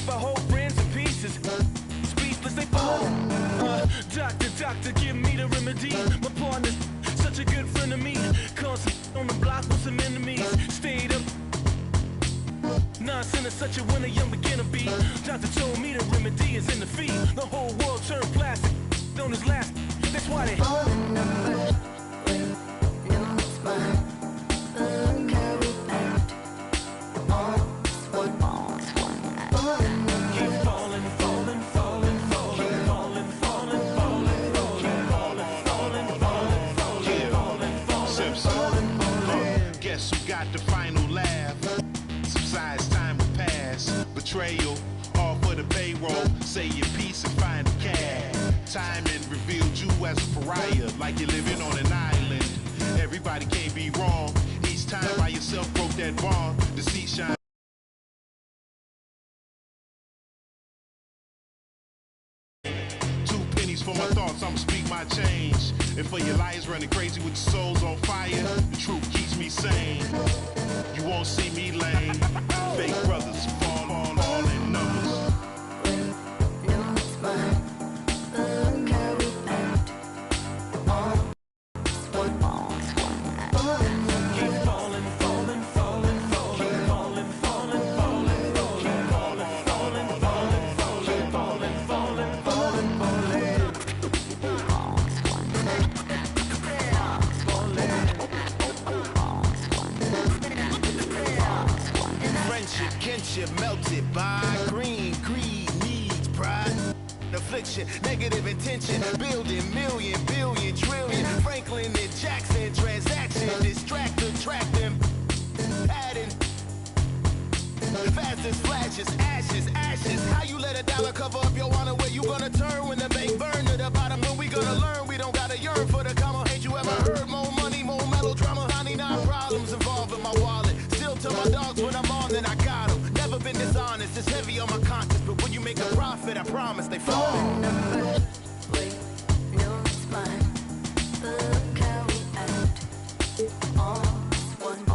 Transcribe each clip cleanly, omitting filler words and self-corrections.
my whole friends in pieces. Speechless, they fall. Doctor, give me the remedy. My partner's such a good friend of me. Constant on the block with some enemies. Stayed up. Nonsense is such a winner, young beginner be. Doctor told me the remedy is in the fee. The whole world turned plastic on his last. That's why they all the numbers with no spine. Look how we act. All one. Keep falling, falling, falling, falling, falling, falling, falling, falling, falling, falling, falling. Guess who got the final laugh? Subsides, time will pass. Betrayal, all for the payroll. Say your piece and find the cash. Timing revealed you as a pariah, like you're living on an island. Everybody can't be wrong. Each time by yourself broke that bond. Deceit shine. For my thoughts, I'ma speak my change. And for your liars running crazy with your souls on fire, the truth keeps me sane. You won't see me lame. Fake brothers fall in numbers. No, it's fine. Look how we act. All one. Keep falling, falling, falling, falling, falling, falling, falling, falling, falling, falling, falling, falling, falling, falling. Kinship melted by green, greed, needs, pride, affliction, negative intention, building million, billion, trillion, Franklin and Jackson, transaction, distractor, track them, adding, fast as flashes, ashes, how you let a dollar cover up your honor, where you gonna turn when the bank burn to the bottom, when we gonna learn, we don't gotta yearn for the comma, ain't you ever heard more money, more melodrama, 99 problems involved in my wallet, still tell my dogs when I'm on, then I got them. Never been dishonest, it's heavy on my conscience, but when you make a profit, I promise they fall. Wait, no, it's fine. Look how we act. All one.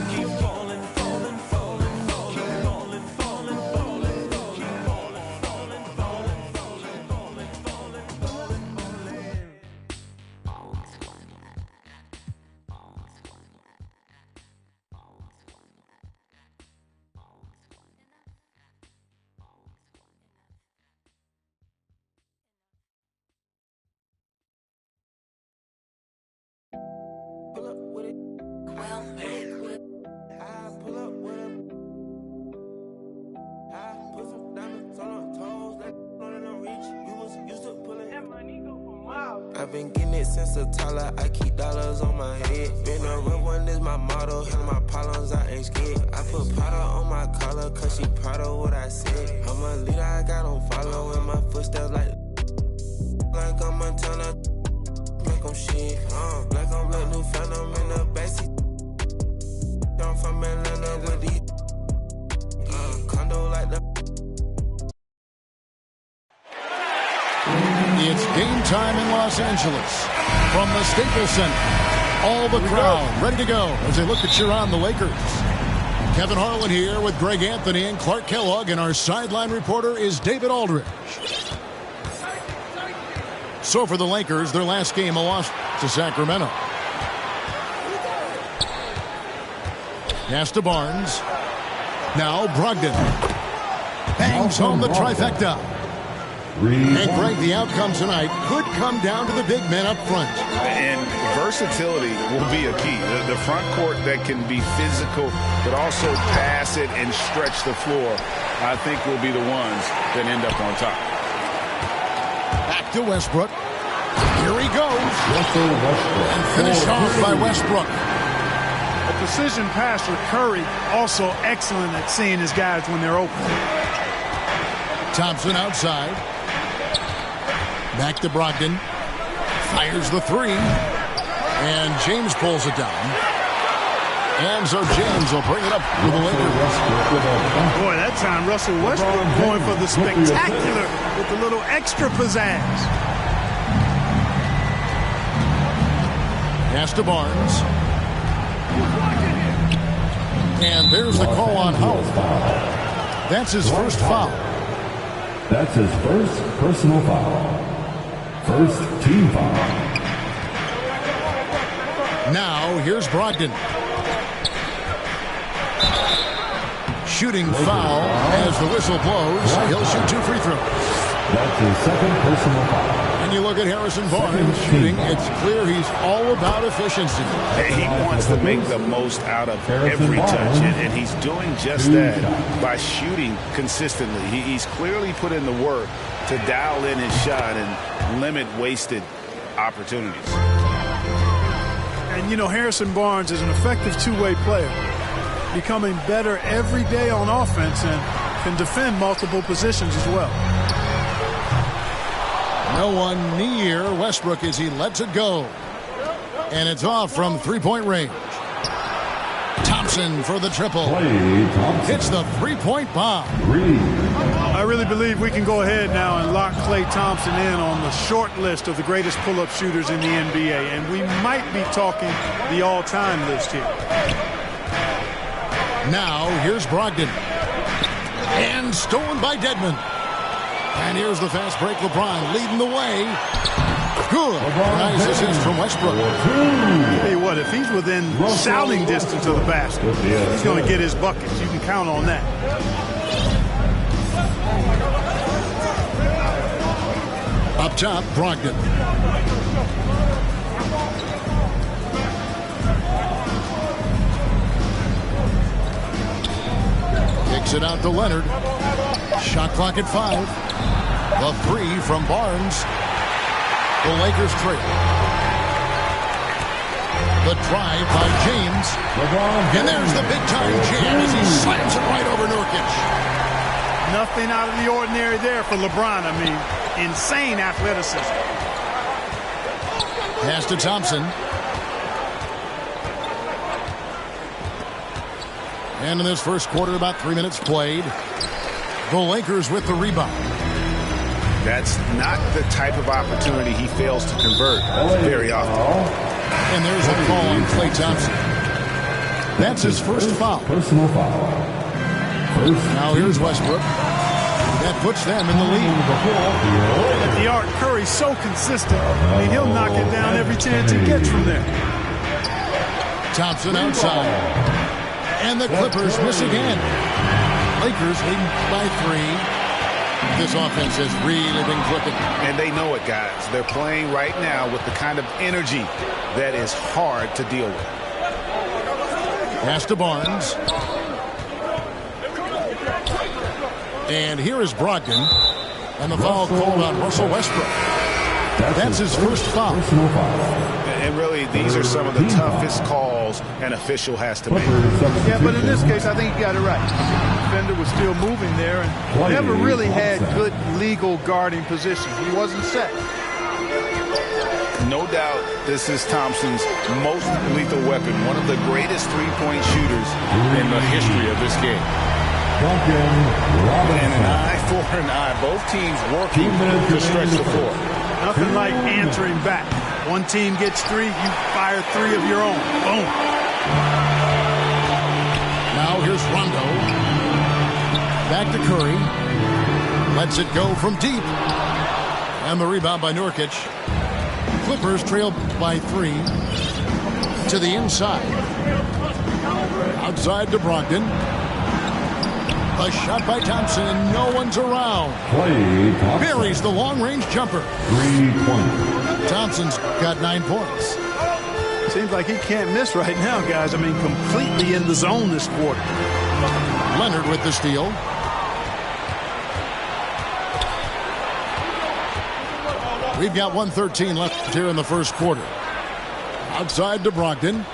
Keep falling, falling, falling, falling, falling, falling, falling, keep falling, falling, falling, falling, falling, falling, falling, falling. Pull up with it. Well, I pull up with it. I put some diamonds on her toes, like on the reach. You was used to pulling that money go for miles. I've been getting it since a toddler. I keep dollars on my head. Been a real one is my motto. Handle my problems, I ain't scared. I put powder on my collar, cause she proud of what I said. I'm a leader, I got on follow in my footsteps like I'm Montana. Black on shit, black on black, new phantom in the backseat. I'm from Atlanta with these condo like the. It's game time in Los Angeles from the Staples Center. All the crowd ready to go as they look to cheer on the Lakers. Kevin Harlan here with Greg Anthony and Clark Kellogg, and our sideline reporter is David Aldridge. So for the Lakers, their last game a loss to Sacramento. Pass to Barnes. Now Brogdon. Bangs home the trifecta. And Greg, the outcome tonight could come down to the big men up front. And versatility will be a key. The front court that can be physical, but also pass it and stretch the floor, I think will be the ones that end up on top. Back to Westbrook. Here he goes. And finished off by Westbrook. A precision pass with Curry, also excellent at seeing his guys when they're open. Thompson outside. Back to Brogdon. Fires the three. And James pulls it down. And so James will bring it up for the Lakers. Boy, that time Russell Westbrook going for the spectacular with a little extra pizzazz. Pass to Barnes. And there's the call on Howard. That's his first foul. That's his first personal foul. First team foul. Now, here's Brogdon. Shooting foul as the whistle blows. He'll shoot 2 free throws. That's his second personal foul. And you look at Harrison Barnes shooting. It's clear he's all about efficiency. He wants to make the most out of every touch, and he's doing just that by shooting consistently. He's clearly put in the work to dial in his shot and limit wasted opportunities. And, you know, Harrison Barnes is an effective two-way player, becoming better every day on offense and can defend multiple positions as well. No one near Westbrook as he lets it go. And it's off from three-point range. Thompson for the triple. Hits the three-point bomb. I really believe we can go ahead now and lock Klay Thompson in on the short list of the greatest pull-up shooters in the NBA. And we might be talking the all-time list here. Now, here's Brogdon. And stolen by Dedmon. And here's the fast break. LeBron leading the way. Good. Nice assist from Westbrook. I'll tell you what, if he's within shouting distance of the basket, he's going to get his buckets. You can count on that. Up top, Brogdon. Kicks it out to Leonard. Shot clock at 5. The three from Barnes. The Lakers trail. The drive by James. And there's the big-time jam as he slams it right over Nurkic. Nothing out of the ordinary there for LeBron. I mean, insane athleticism. Pass to Thompson. And in this first quarter, about 3 minutes played. The Lakers with the rebound. That's not the type of opportunity he fails to convert very often. And there's a call on Klay Thompson. That's his first foul. Personal foul. Now here's Westbrook. That puts them in the lead. At the arc, Curry's so consistent. I mean, he'll knock it down every chance he gets from there. Thompson outside. And the Clippers miss again. Lakers leading by 3. This offense has really been clicking. And they know it, guys. They're playing right now with the kind of energy that is hard to deal with. Pass to Barnes. And here is Brogdon. And the foul called on Russell Westbrook. That's his first foul. And really, these are some of the toughest calls an official has to make. Yeah, but in this case, I think he got it right. The defender was still moving there and never really had good legal guarding position. He wasn't set. No doubt this is Thompson's most lethal weapon, one of the greatest three-point shooters in the history of this game. And an eye for an eye. Both teams working to stretch the floor. Nothing like answering back. One team gets 3, you fire 3 of your own. Boom. Now here's Rondo. Back to Curry. Lets it go from deep. And the rebound by Nurkic. Clippers trail by 3. To the inside. Outside to Brogdon. A shot by Thompson, and no one's around. Buries the long-range jumper. 3-point. Thompson's got 9 points. Seems like he can't miss right now, guys. I mean, completely in the zone this quarter. Leonard with the steal. We've got 1:13 left here in the first quarter. Outside to Brogdon.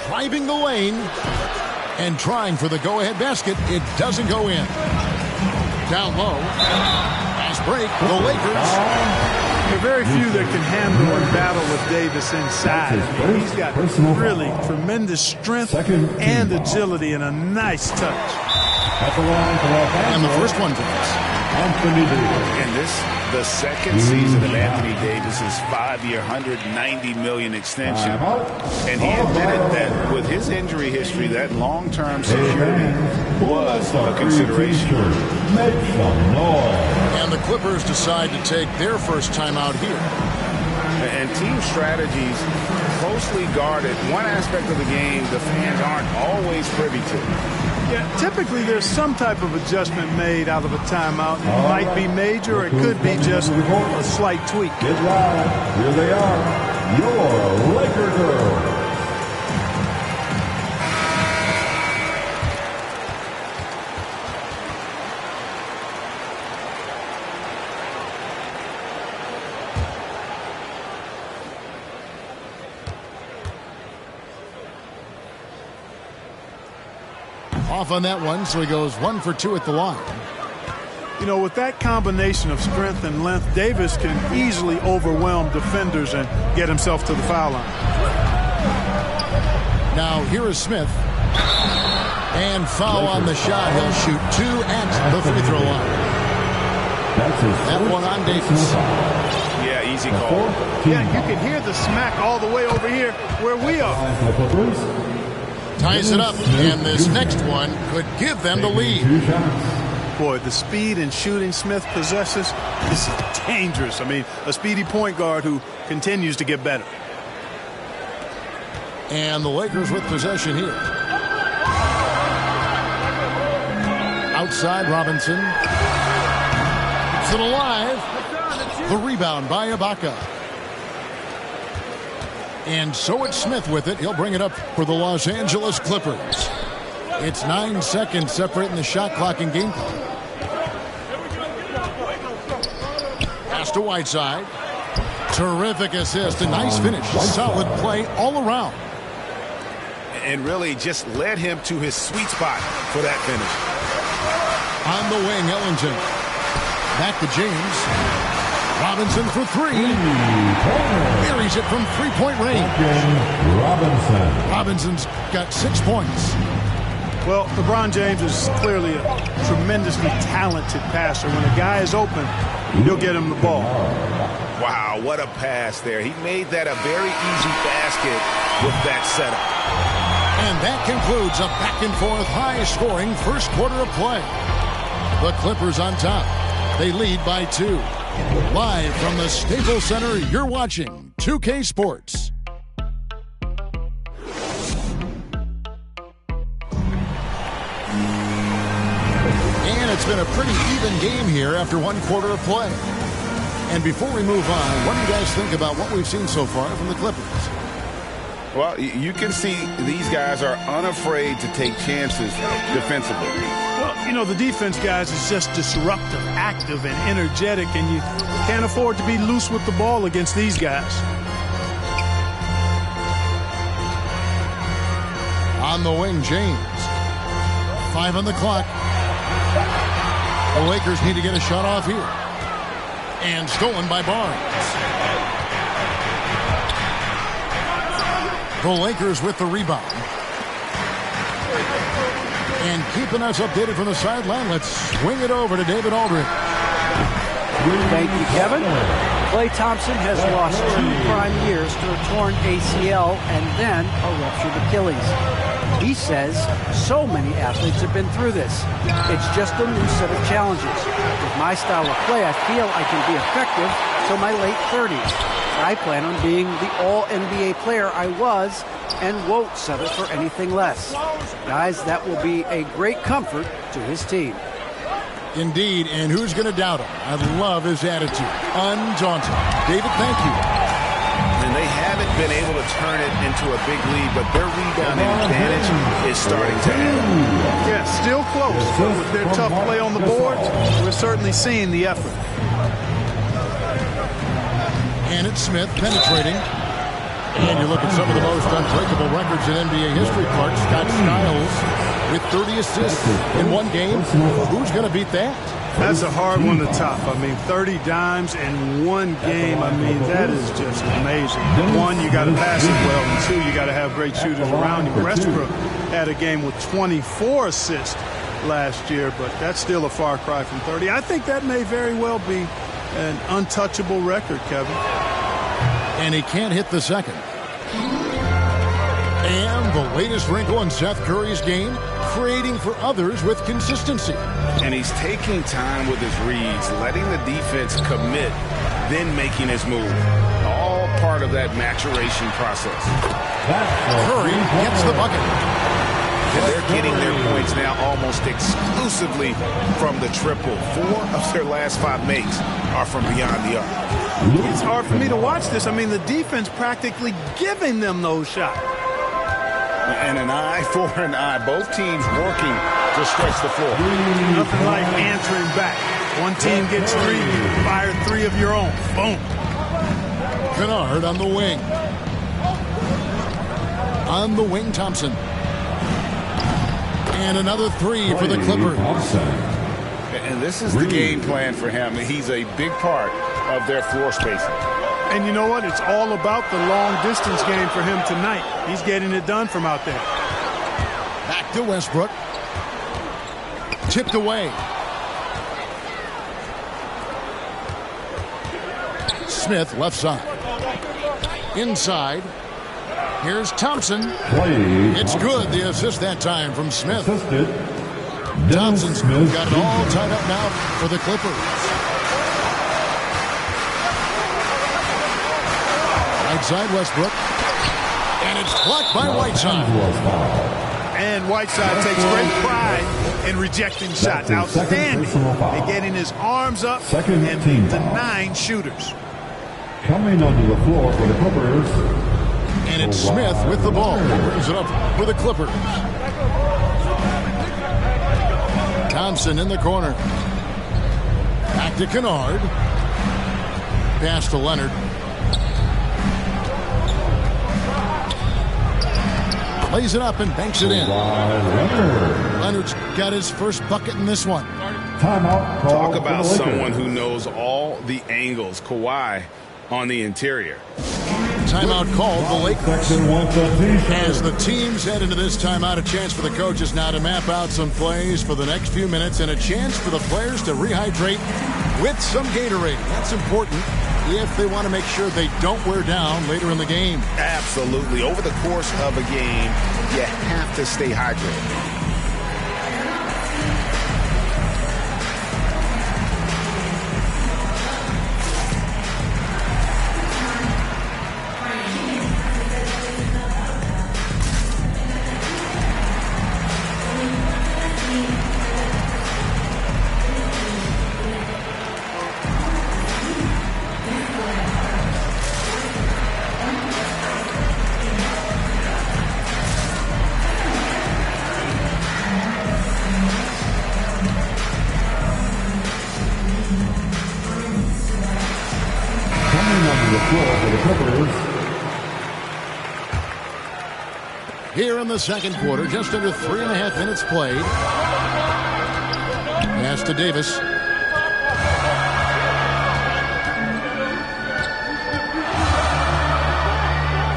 Driving the lane and trying for the go-ahead basket. It doesn't go in. Down low. Nice break. The Lakers. There are very few that can handle and battle with Davis inside. I mean, he's got really tremendous strength and agility and a nice touch. At the line for Los Angeles, And the first one goes. Anthony Davis. And this, the second season of Anthony Davis's 5-year, $190 million extension. And he admitted that with his injury history, that long-term security was a consideration. Make some noise. And the Clippers decide to take their first time out here. And team strategies closely guarded. One aspect of the game the fans aren't always privy to. Yeah, typically there's some type of adjustment made out of a timeout. It might be major, or it could be just a slight tweak. Get loud. Here they are. Your Laker girls. Off on that one, so he goes 1 for 2 at the line. You know, with that combination of strength and length, Davis can easily overwhelm defenders and get himself to the foul line. Now here is Smith. And foul on the shot. He'll shoot 2 at the free throw line. That one on Davis. Yeah, easy call. Yeah, you can hear the smack all the way over here where we are. Ties it up, and this next one could give them the lead. Boy, the speed and shooting Smith possesses, this is dangerous. I mean, a speedy point guard who continues to get better. And the Lakers with possession here. Outside, Robinson. Keeps it alive. The rebound by Ibaka. And so it's Smith with it. He'll bring it up for the Los Angeles Clippers. It's 9 seconds separating the shot clock and game clock. Pass to Whiteside. Terrific assist. A nice finish. Solid play all around. And really just led him to his sweet spot for that finish. On the wing, Ellington. Back to James. Robinson for 3. Buries it from three-point range. Robinson's got 6 points. Well, LeBron James is clearly a tremendously talented passer. When a guy is open, he'll get him the ball. Wow, what a pass there. He made that a very easy basket with that setup. And that concludes a back-and-forth, high-scoring first quarter of play. The Clippers on top. They lead by 2. Live from the Staples Center, you're watching 2K Sports. And it's been a pretty even game here after 1 quarter of play. And before we move on, what do you guys think about what we've seen so far from the Clippers? Well, you can see these guys are unafraid to take chances defensively. Well, you know, the defense, guys, is just disruptive, active, and energetic, and you can't afford to be loose with the ball against these guys. On the wing, James. 5 on the clock. The Lakers need to get a shot off here. And stolen by Barnes. The Lakers with the rebound. And keeping us updated from the sideline, let's swing it over to David Aldridge. Thank you, Kevin. Klay Thompson has lost 2 prime years to a torn ACL and then a ruptured Achilles. He says so many athletes have been through this. It's just a new set of challenges. With my style of play, I feel I can be effective till my late 30s. I plan on being the all-NBA player I was and won't settle for anything less. Guys, that will be a great comfort to his team. Indeed, and who's going to doubt him? I love his attitude. Undaunted. David, thank you. And they haven't been able to turn it into a big lead, but their rebounding advantage is starting to add. Yeah, still close, but with their tough play on the board, we're certainly seeing the effort. And it's Smith penetrating. And you look at some of the most unbreakable records in NBA history, Clark. Scott Skiles with 30 assists in 1 game. Who's going to beat that? That's a hard one to top. I mean, 30 dimes in 1 game. I mean, that is just amazing. 1, you got to pass it well, and 2, you got to have great shooters around you. Westbrook had a game with 24 assists last year, but that's still a far cry from 30. I think that may very well be an untouchable record, Kevin. And he can't hit the second. And the latest wrinkle in Seth Curry's game, creating for others with consistency. And he's taking time with his reads, letting the defense commit, then making his move. All part of that maturation process. Curry gets the bucket. And they're getting their points now almost exclusively from the triple. 4 of their last 5 makes are from beyond the arc. It's hard for me to watch this. I mean, the defense practically giving them those shots. And an eye for an eye. Both teams working to stretch the floor. Nothing like answering back. One team gets 3, you fire 3 of your own. Boom. Kennard on the wing. On the wing, Thompson. And another 3 for the Clippers. And this is the game plan for him. He's a big part of their floor spacing. And you know what? It's all about the long-distance game for him tonight. He's getting it done from out there. Back to Westbrook. Tipped away. Smith, left side. Inside. Here's Thompson. It's good. The assist that time from Smith. Thompson's got it all tied up now for the Clippers. Right side, Westbrook. And it's blocked by Whiteside. And Whiteside takes great pride in rejecting shots. Outstanding in getting his arms up and denying shooters. Coming onto the floor for the Clippers. And it's Smith with the ball. Brings it up for the Clippers. Thompson in the corner. Back to Kennard. Pass to Leonard. Lays it up and banks it in. Leonard's got his first bucket in this one. Timeout. Talk about someone who knows all the angles. Kawhi on the interior. Timeout called the Lakers. As the teams head into this timeout, a chance for the coaches now to map out some plays for the next few minutes and a chance for the players to rehydrate with some Gatorade. That's important if they want to make sure they don't wear down later in the game. Absolutely. Over the course of a game, you have to stay hydrated. Here in the second quarter, just under 3.5 minutes played. Pass to Davis.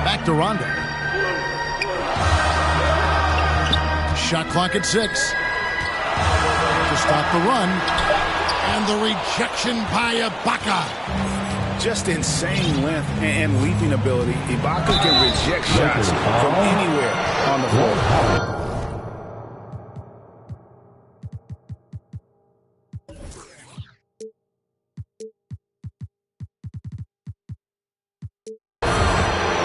Back to Rondo. Shot clock at 6. To stop the run. And the rejection by Ibaka. Just insane length and leaping ability. Ibaka can reject shots from anywhere on the floor.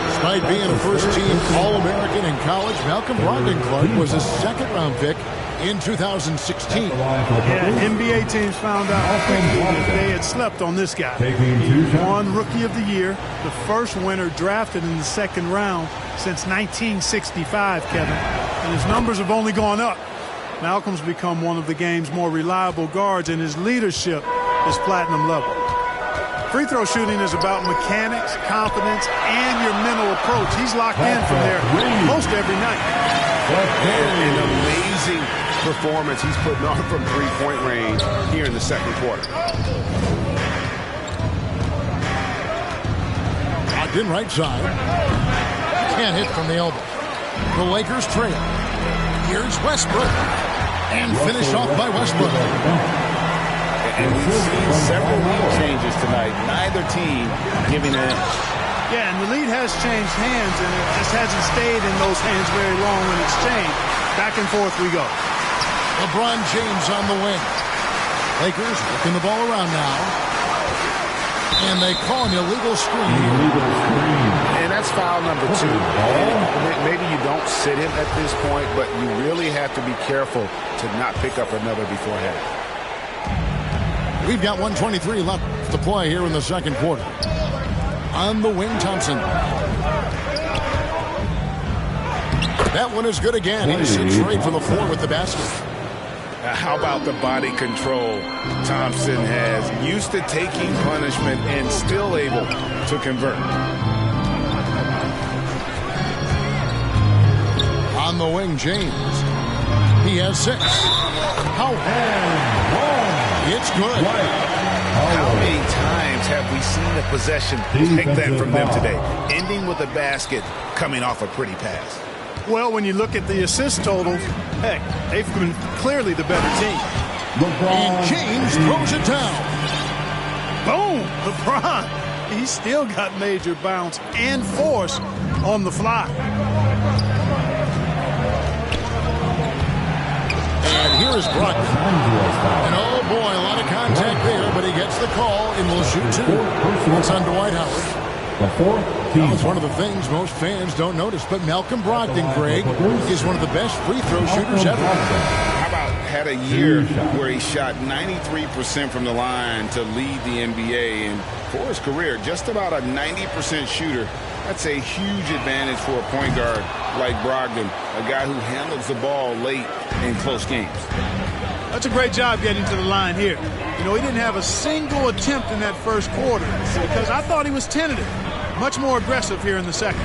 Despite being a first-team All-American in college, Malcolm Brogdon Clark was a second-round pick in 2016. Yeah, NBA teams found out quickly that they had slept on this guy. He won Rookie of the Year, the first winner drafted in the second round since 1965, Kevin. And his numbers have only gone up. Malcolm's become one of the game's more reliable guards, and his leadership is platinum level. Free throw shooting is about mechanics, confidence, and your mental approach. He's locked in from there most every night. An amazing performance he's putting on from three-point range here in the second quarter. Ogden right side. Can't hit from the elbow. The Lakers trail. Here's Westbrook. And finished off by Westbrook. And we've seen several lead changes tonight. Neither team giving an edge. Yeah, and the lead has changed hands, and it just hasn't stayed in those hands very long when it's changed. Back and forth we go. LeBron James on the wing. Lakers working the ball around now. And they call an illegal screen. And that's foul number 2. Maybe you don't sit him at this point, but you really have to be careful to not pick up another before half. We've got 1:23 left to play here in the second quarter. On the wing, Thompson. That one is good again. He sits right for the floor with the basket. How about the body control Thompson has? Used to taking punishment and still able to convert. On the wing, James. He has 6. How? It's good. How many times have we seen a possession take that from them today? Ending with a basket, coming off a pretty pass. Well, when you look at the assist totals, heck, they've been clearly the better team. And James throws it down. Boom! LeBron. He's still got major bounce and force on the fly. And here is Brogdon. And oh boy, a lot of contact there, but he gets the call and will shoot 2. It's on Dwight Howard. It's one of the things most fans don't notice, but Malcolm Brogdon, Greg, is one of the best free throw shooters ever. How about had a year where he shot 93% from the line to lead the NBA, and for his career, just about a 90% shooter. That's a huge advantage for a point guard like Brogdon, a guy who handles the ball late in close games. That's a great job getting to the line here. You know, he didn't have a single attempt in that first quarter because I thought he was tentative. Much more aggressive here in the second.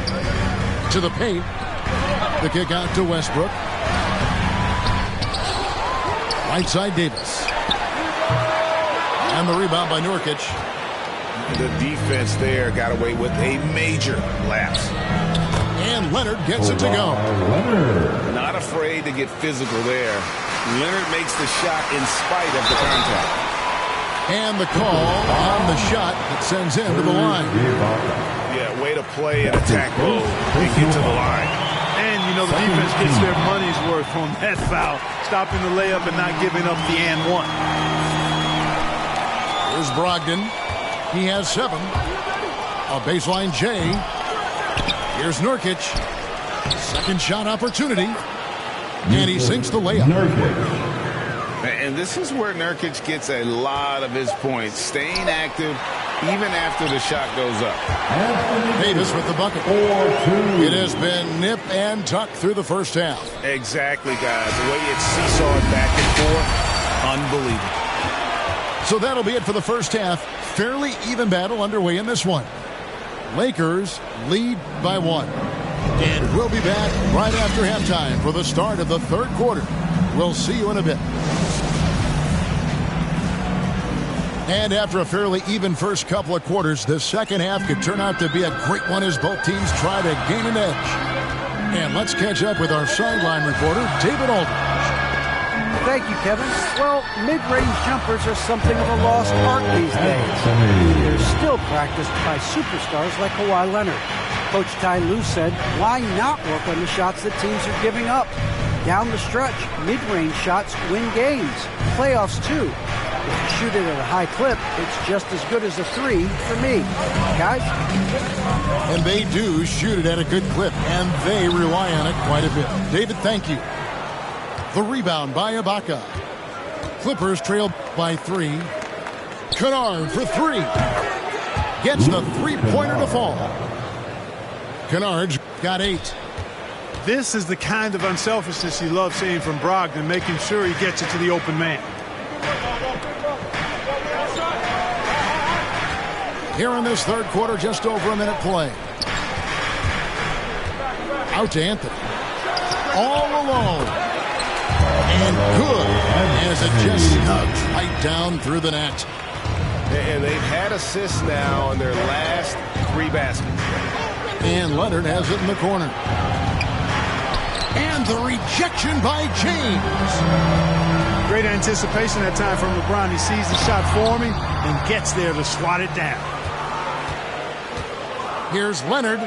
To the paint. The kick out to Westbrook. Right side Davis. And the rebound by Nurkic. The defense there got away with a major lapse. And Leonard gets it to go. Not afraid to get physical there. Leonard makes the shot in spite of the contact. And the call on the shot that sends him to the line. Yeah, way to play and attack mode and get to the line. And, you know, the defense gets their money's worth on that foul, stopping the layup and not giving up the and one. Here's Brogdon. He has 7. A baseline J. Here's Nurkic. Second shot opportunity. And he sinks the layup. And this is where Nurkic gets a lot of his points, staying active even after the shot goes up. Davis with the bucket. It has been nip and tuck through the first half. Exactly, guys. The way it's seesawed back and forth, unbelievable. So that'll be it for the first half. Fairly even battle underway in this one. Lakers lead by 1. And we'll be back right after halftime for the start of the third quarter. We'll see you in a bit. And after a fairly even first couple of quarters, the second half could turn out to be a great one as both teams try to gain an edge. And let's catch up with our sideline reporter, David Aldridge. Thank you, Kevin. Well, mid-range jumpers are something of a lost art these days. They're still practiced by superstars like Kawhi Leonard. Coach Ty Lue said, why not work on the shots that teams are giving up? Down the stretch, mid-range shots win games. Playoffs, too. If you shoot it at a high clip, it's just as good as a 3 for me. Guys? And they do shoot it at a good clip, and they rely on it quite a bit. David, thank you. The rebound by Ibaka. Clippers trail by 3. Kennard for 3. Gets the three-pointer to fall. Kennard's got 8. This is the kind of unselfishness you love seeing from Brogdon, making sure he gets it to the open man. Here in this third quarter, just over a minute play. Out to Anthony. All alone. And good as it just snugs right down through the net. And they've had assists now in their last 3 baskets. And Leonard has it in the corner. And the rejection by James. Great anticipation that time from LeBron. He sees the shot forming and gets there to swat it down. Here's Leonard.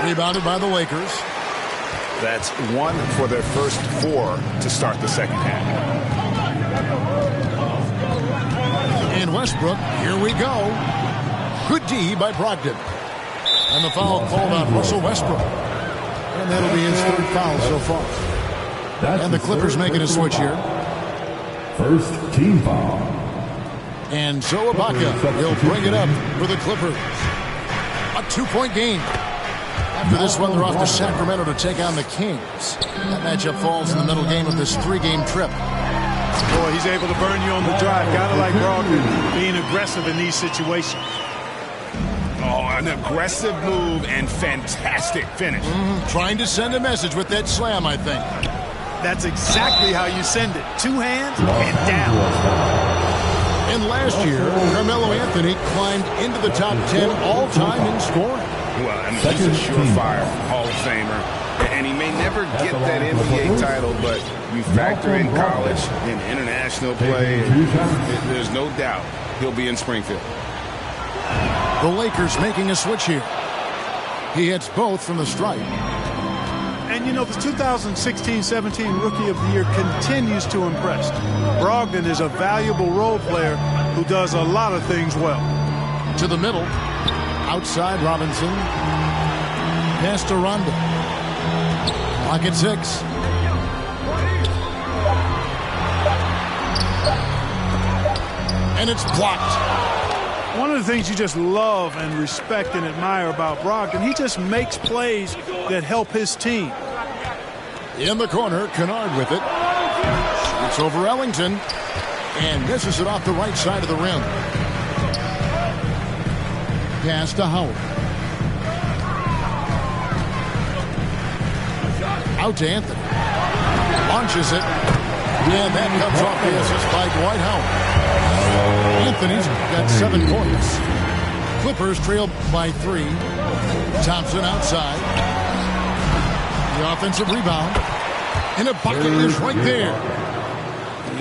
Rebounded by the Lakers. That's 1 for their first 4 to start the second half. And Westbrook, here we go. Good D by Brogdon. And the foul called on Russell Westbrook. And that'll be his 3rd foul so far. And the Clippers making a switch here. First team foul. And Joe Ibaka will bring it up for the Clippers. A 2-point game. After this one, they're off to Sacramento to take on the Kings. That matchup falls in the middle game of this 3-game trip. Boy, he's able to burn you on the drive. Gotta like Brogdon being aggressive in these situations. Oh, an aggressive move and fantastic finish. Trying to send a message with that slam, I think. That's exactly how you send it. 2 hands and down. And last year, Carmelo Anthony climbed into the top 10 all-time in scoring. Well, I mean, he's a surefire Hall of Famer. And he may never get that NBA title, but you factor in college and international play, there's no doubt he'll be in Springfield. The Lakers making a switch here. He hits both from the stripe. And, you know, the 2016-17 Rookie of the Year continues to impress. Brogdon is a valuable role player who does a lot of things well. To the middle. Outside Robinson. Pass to Rondo. Clock at 6. And it's blocked. One of the things you just love and respect and admire about Brogdon, he just makes plays that help his team. In the corner, Kennard with it. It's over Ellington. And misses it off the right side of the rim. Pass to Howard. Out to Anthony. Launches it. And that comes off the assist by Dwight Howard. Anthony's got 7 points. Clippers trail by 3. Thompson outside. The offensive rebound. And a bucket is right there.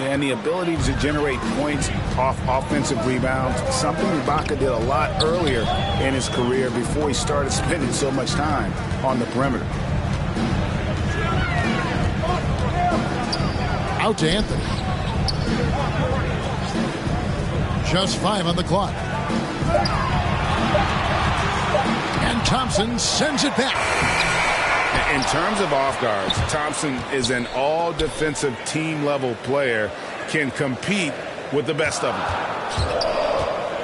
And the ability to generate points off offensive rebounds, something Ibaka did a lot earlier in his career before he started spending so much time on the perimeter. Out to Anthony. Just 5 on the clock. And Thompson sends it back. In terms of off guards, Thompson is an all-defensive team-level player, can compete with the best of them.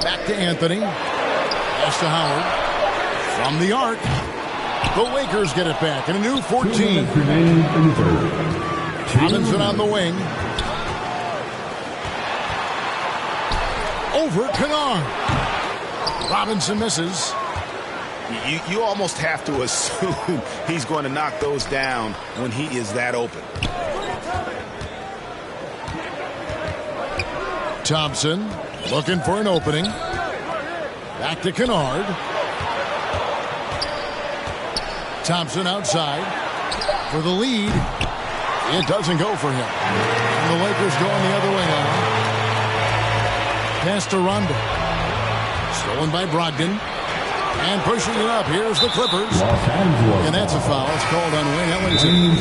Back to Anthony. Pass to Howard. From the arc. The Lakers get it back in a new 14. Robinson on the wing. Over Kennard. Robinson misses. You almost have to assume he's going to knock those down when he is that open. Thompson looking for an opening. Back to Kennard. Thompson outside for the lead. It doesn't go for him. And the Lakers going the other way now. Pass to Rondo. Stolen by Brogdon. And pushing it up. Here's the Clippers. And that's a foul. It's called on Wayne Ellington.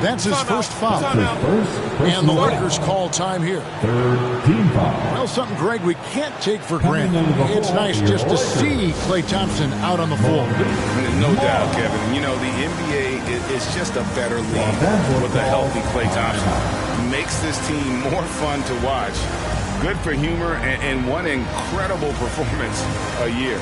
That's his first foul. And the Lakers call time here. Well, something, Greg, we can't take for granted. It's nice just to see Klay Thompson out on the floor. No doubt, Kevin. You know, the NBA is just a better league with a healthy Klay Thompson. Makes this team more fun to watch. Good for humor and one incredible performance a year.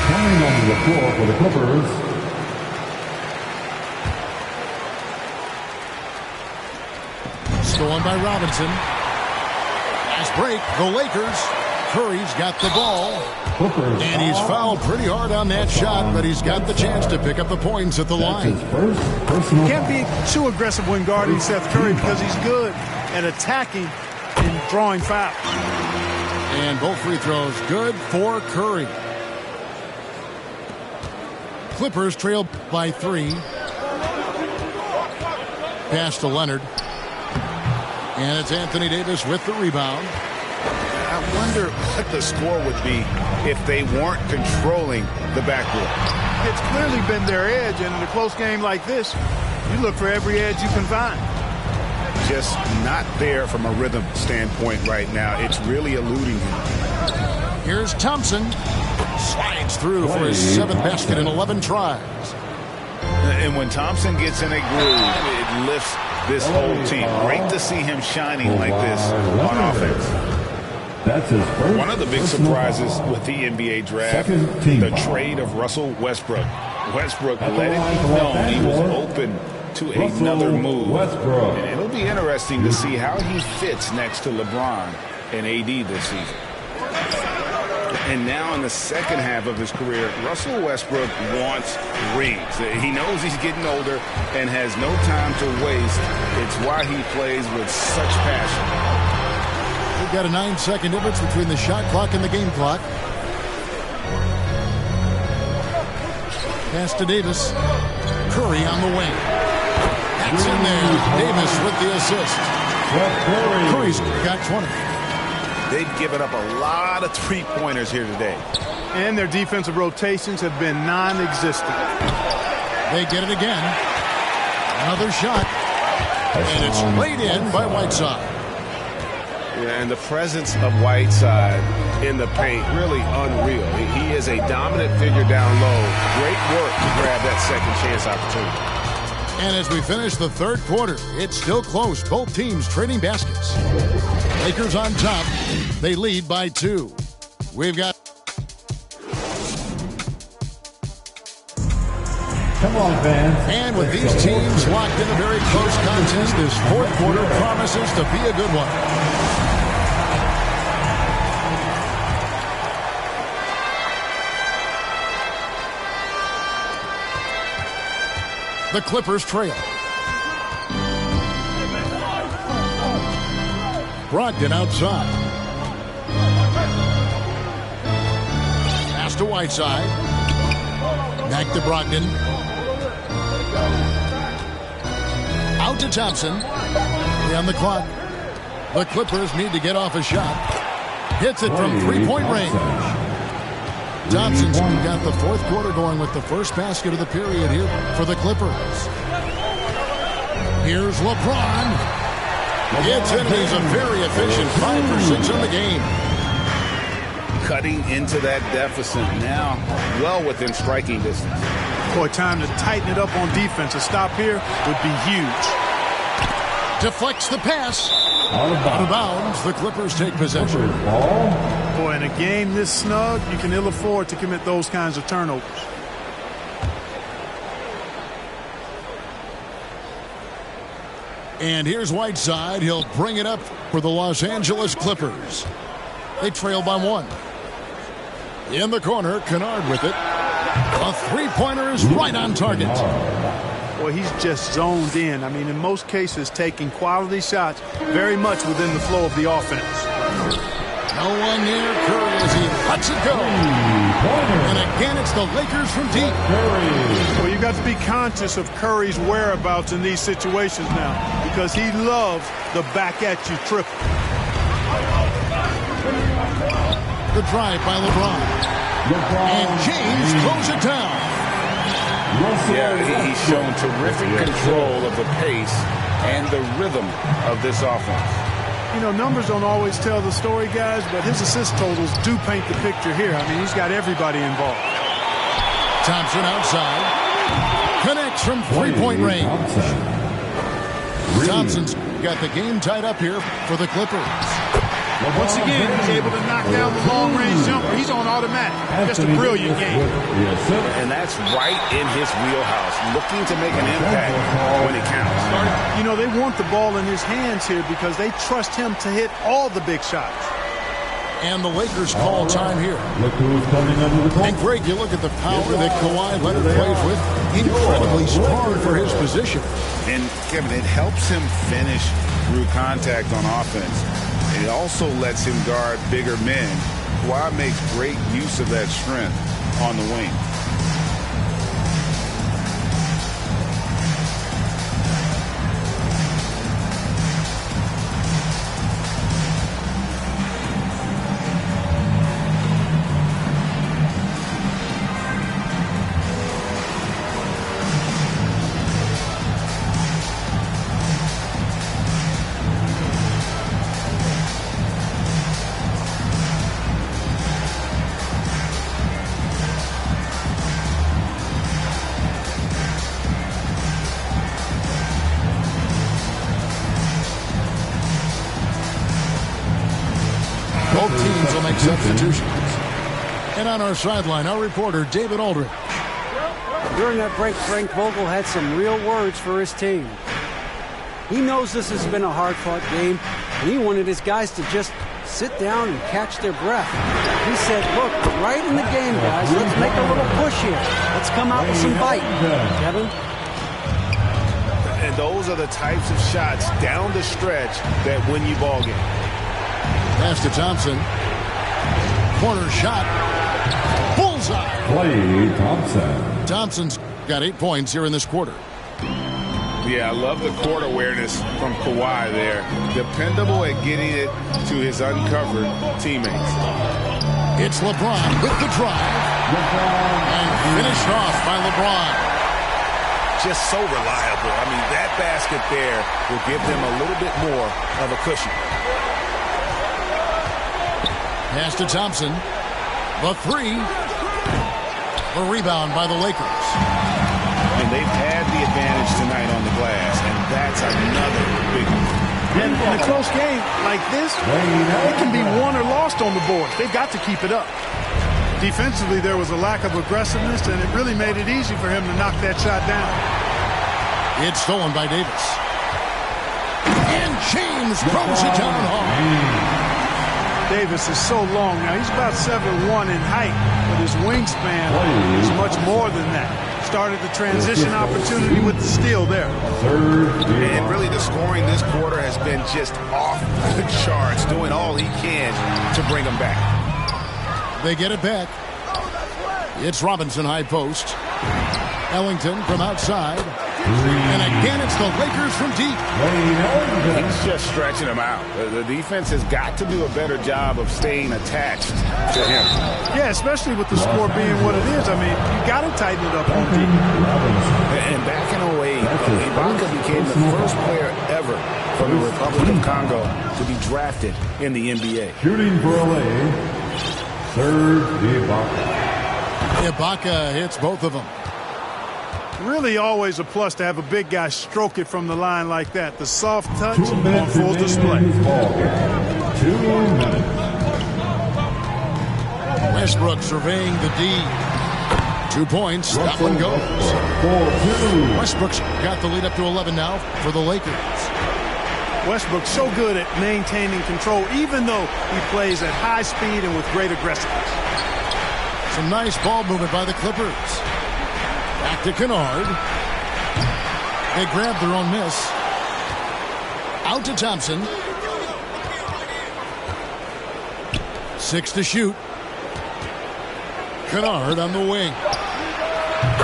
Coming onto the floor for the Clippers. Stolen by Robinson. Fast break. The Lakers Curry's got the ball. And he's fouled pretty hard on that shot, but he's got the chance to pick up the points at the line. Can't be too aggressive when guarding Seth Curry because he's good at attacking and drawing fouls. And both free throws good for Curry. Clippers trail by 3. Pass to Leonard. And it's Anthony Davis with the rebound. I wonder what the score would be if they weren't controlling the backcourt. It's clearly been their edge, and in a close game like this, you look for every edge you can find. Just not there from a rhythm standpoint right now. It's really eluding him. Here's Thompson. Slides through for his 7th basket in 11 tries. And when Thompson gets in a groove, it lifts this whole team. Great to see him shining like this on offense. That's his first. One of the big surprises with the NBA draft, the trade of Russell Westbrook. Westbrook let it be known he was open to another move. And it'll be interesting to see how he fits next to LeBron and AD this season. And now in the second half of his career, Russell Westbrook wants rings. He knows he's getting older and has no time to waste. It's why he plays with such passion. We've got a 9-second difference between the shot clock and the game clock. Pass to Davis. Curry on the wing. That's in there. Davis with the assist. Curry's got 20. They've given up a lot of three-pointers here today. And their defensive rotations have been non-existent. They get it again. Another shot. And it's laid in by Whiteside. Yeah, and the presence of Whiteside in the paint, really unreal. He is a dominant figure down low. Great work to grab that second chance opportunity. And as we finish the third quarter, it's still close. Both teams trading baskets. Lakers on top. They lead by 2. We've got... Come on, fans. And with these teams locked in a very close contest, this fourth quarter promises to be a good one. The Clippers trail. Brogdon outside. Pass to Whiteside. Back to Brogdon. Out to Thompson. On the clock. The Clippers need to get off a shot. Hits it from three-point range. Thompson's got the fourth quarter going with the first basket of the period here for the Clippers. Here's LeBron. Gets in. He's a very efficient 5 for 6 in the game. Cutting into that deficit now, well within striking distance. Boy, time to tighten it up on defense. A stop here would be huge. Deflects the pass. Out of bounds. The Clippers take possession. Boy, in a game this snug, you can ill afford to commit those kinds of turnovers. And here's Whiteside. He'll bring it up for the Los Angeles Clippers. They trail by 1. In the corner, Kennard with it. A three-pointer is right on target. Boy, he's just zoned in. I mean, in most cases, taking quality shots very much within the flow of the offense. No one near Curry as he lets it go. And again, it's the Lakers from deep. Well, you've got to be conscious of Curry's whereabouts in these situations now because he loves the back-at-you triple. The drive by LeBron. And James throws it down. Yeah, he's shown terrific control of the pace and the rhythm of this offense. You know, numbers don't always tell the story, guys, but his assist totals do paint the picture here. I mean, he's got everybody involved. Thompson outside. Connects from three-point range. Thompson's got the game tied up here for the Clippers. Once again, he's able to knock down the long-range jumper. He's on automatic. Just a brilliant game. And that's right in his wheelhouse, looking to make an impact when it counts. You know, they want the ball in his hands here because they trust him to hit all the big shots. And the Lakers call time here. Look who's coming under the And Greg, you look at the power that Kawhi Leonard plays with. Incredibly strong for his position. And Kevin, it helps him finish through contact on offense. It also lets him guard bigger men. Kawhi makes great use of that strength on the wing. Both teams will make substitutions. And on our sideline, our reporter, David Aldridge. During that break, Frank Vogel had some real words for his team. He knows this has been a hard-fought game, and he wanted his guys to just sit down and catch their breath. He said, look, right in the game, guys, let's make a little push here. Let's come out with some bite. Kevin? And those are the types of shots down the stretch that win you ball game. Pass to Thompson. Corner shot. Bullseye. Klay Thompson. Thompson's got 8 points here in this quarter. Yeah, I love the court awareness from Kawhi there. Dependable at getting it to his uncovered teammates. It's LeBron with the drive. And finished off by LeBron. Just so reliable. I mean, that basket there will give them a little bit more of a cushion. Pass to Thompson. The three. The rebound by the Lakers. And they've had the advantage tonight on the glass, and that's another big one. And in a close game like this, it can be won or lost on the boards. They've got to keep it up. Defensively, there was a lack of aggressiveness, and it really made it easy for him to knock that shot down. It's stolen by Davis. And James throws it down hard. Davis is so long now. He's about 7'1" in height, but his wingspan is much more than that. Started the transition opportunity with the steal there. And really the scoring this quarter has been just off the charts, doing all he can to bring them back. They get it back. It's Robinson high post. Ellington from outside. And again, it's the Lakers from deep. He's just stretching them out. The defense has got to do a better job of staying attached to him. Yeah, especially with the score being what it is. I mean, you got to tighten it up on deep. And back in 08, Ibaka became the first player ever from the Republic of Congo to be drafted in the NBA. Shooting for LA, Serge Ibaka. Ibaka hits both of them. Really always a plus to have a big guy stroke it from the line like that. The soft touch on full display. 2 minutes. Westbrook surveying the D. 2 points. That one goes. Westbrook's got the lead up to 11 now for the Lakers. Westbrook's so good at maintaining control, even though he plays at high speed and with great aggressiveness. Some nice ball movement by the Clippers. Back to Kennard. They grab their own miss. Out to Thompson. 6 to shoot. Kennard on the wing.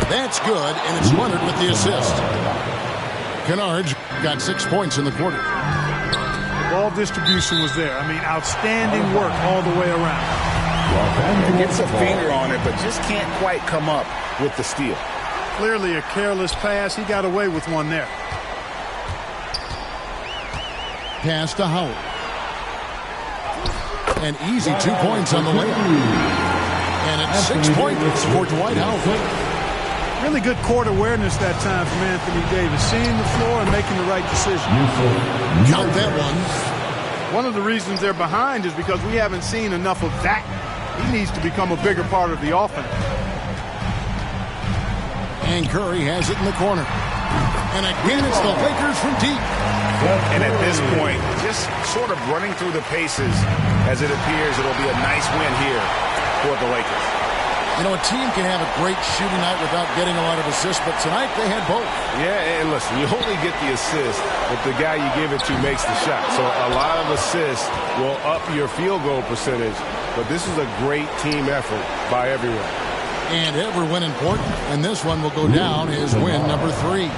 That's good, and it's Leonard with the assist. Kennard's got 6 points in the quarter. The ball distribution was there. I mean, outstanding work all the way around. Gets a finger on it, but just can't quite come up with the steal. Clearly a careless pass. He got away with one there. Pass to Howard. An easy 2 points on the layup. And it's 6 points for Dwight Howard. Really good court awareness that time from Anthony Davis. Seeing the floor and making the right decision. Count that one. One of the reasons they're behind is because we haven't seen enough of that. He needs to become a bigger part of the offense. And Curry has it in the corner. And again, it's the Lakers from deep. And at this point, just sort of running through the paces as it appears it'll be a nice win here for the Lakers. You know, a team can have a great shooting night without getting a lot of assists, but tonight they had both. Yeah, and listen, you only get the assist if the guy you give it to makes the shot. So a lot of assists will up your field goal percentage, but this is a great team effort by everyone. And every win important, and this one will go down as win number 3.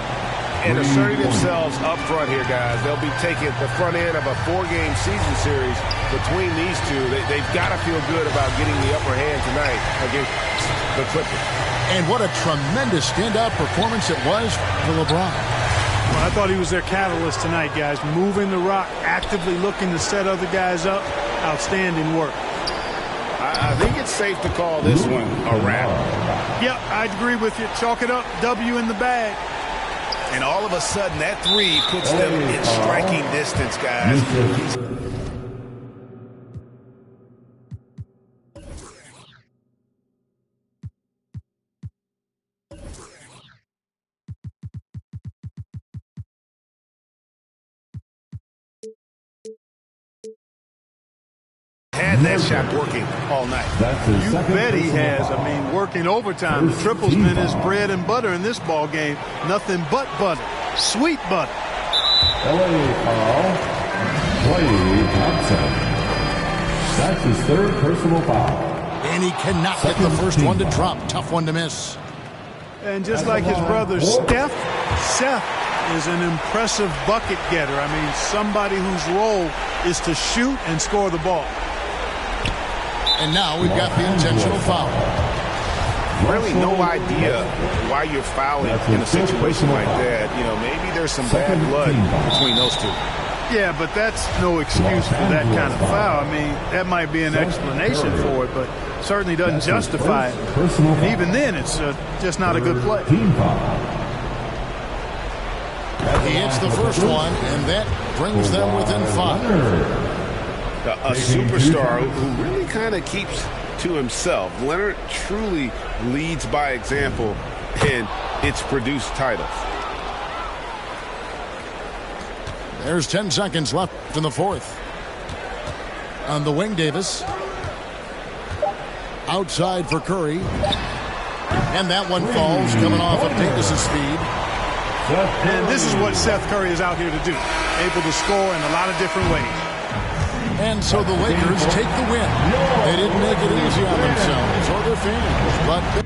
And asserting themselves up front here, guys. They'll be taking the front end of a 4-game season series between these two. They've got to feel good about getting the upper hand tonight against the Clippers. And what a tremendous standout performance it was for LeBron. Well, I thought he was their catalyst tonight, guys. Moving the rock, actively looking to set other guys up. Outstanding work. I think it's safe to call this one a wrap. Yep, I'd agree with you. Chalk it up. W in the bag. And all of a sudden, that 3 puts them in striking distance, guys. Had that shot working all night. You bet he has. I mean, working overtime. The triples been his bread and butter in this ball game. Nothing but butter. Sweet butter. Klay Thompson. That's his 3rd personal foul. And he cannot get the first one to drop. Tough one to miss. And just like his brother Seth is an impressive bucket getter. I mean, somebody whose role is to shoot and score the ball. And now we've got the intentional foul. Really no idea why you're fouling in a situation like that. You know, maybe there's some bad blood between those two. Yeah, but that's no excuse for that kind of foul. I mean, that might be an explanation for it, but certainly doesn't justify it. And even then, it's just not a good play. He hits the first one, and that brings them within 5. A superstar who really kind of keeps to himself. Leonard truly leads by example, and it's produced titles. There's 10 seconds left in the 4th. On the wing, Davis. Outside for Curry. And that one falls, coming off of Davis's speed. And this is what Seth Curry is out here to do. Able to score in a lot of different ways. And so the Lakers take the win. They didn't make it easy on themselves or their fans, but